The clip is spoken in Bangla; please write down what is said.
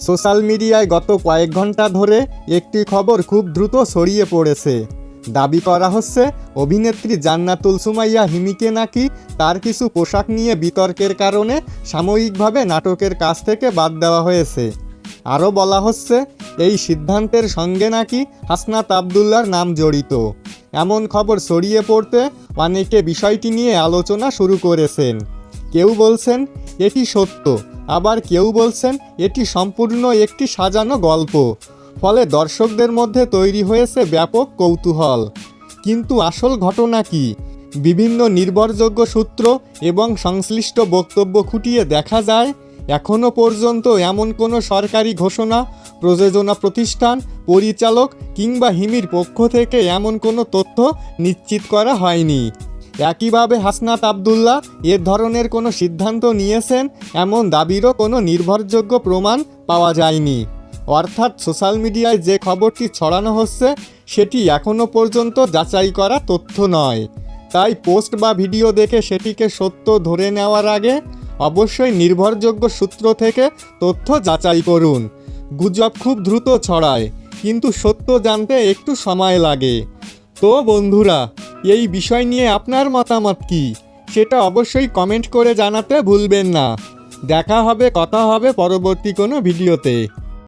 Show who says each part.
Speaker 1: সোশ্যাল মিডিয়ায় গত কয়েক ঘন্টা ধরে একটি খবর খুব দ্রুত ছড়িয়ে পড়েছে। দাবি করা হচ্ছে অভিনেত্রী জান্নাতুল সুমাইয়া হিমিকে নাকি তার কিছু পোশাক নিয়ে বিতর্কের কারণে সাময়িকভাবে নাটকের কাজ থেকে বাদ দেওয়া হয়েছে। আরও বলা হচ্ছে এই সিদ্ধান্তের সঙ্গে নাকি হাসনাত আবদুল্লার নাম জড়িত। এমন খবর ছড়িয়ে পড়তে অনেকে বিষয়টি নিয়ে আলোচনা শুরু করেছেন। কেউ বলছেন এটি সত্য, আবার কেউ বলছেন এটি সম্পূর্ণ একটি সাজানো গল্প। ফলে দর্শকদের মধ্যে তৈরি হয়েছে ব্যাপক কৌতূহল। কিন্তু আসল ঘটনা কি? বিভিন্ন নির্ভরযোগ্য সূত্র এবং সংশ্লিষ্ট বক্তব্য খুঁটিয়ে দেখা যায় এখনও পর্যন্ত এমন কোনো সরকারি ঘোষণা, প্রযোজনা প্রতিষ্ঠান, পরিচালক কিংবা হিমির পক্ষ থেকে এমন কোনো তথ্য নিশ্চিত করা হয়নি। একইভাবে হাসনাত আবদুল্লাহ এ ধরনের কোনো সিদ্ধান্ত নিয়েছেন এমন দাবিরও কোনো নির্ভরযোগ্য প্রমাণ পাওয়া যায়নি। অর্থাৎ সোশ্যাল মিডিয়ায় যে খবরটি ছড়ানো হচ্ছে সেটি এখনও পর্যন্ত যাচাই করা তথ্য নয়। তাই পোস্ট বা ভিডিও দেখে সেটিকে সত্য ধরে নেওয়ার আগে অবশ্যই নির্ভরযোগ্য সূত্র থেকে তথ্য যাচাই করুন। গুজব খুব দ্রুত ছড়ায়, কিন্তু সত্য জানতে একটু সময় লাগে। তো বন্ধুরা, এই বিষয় নিয়ে আপনার মতামত কী সেটা অবশ্যই কমেন্ট করে জানাতে ভুলবেন না। দেখা হবে, কথা হবে পরবর্তী কোনো ভিডিওতে।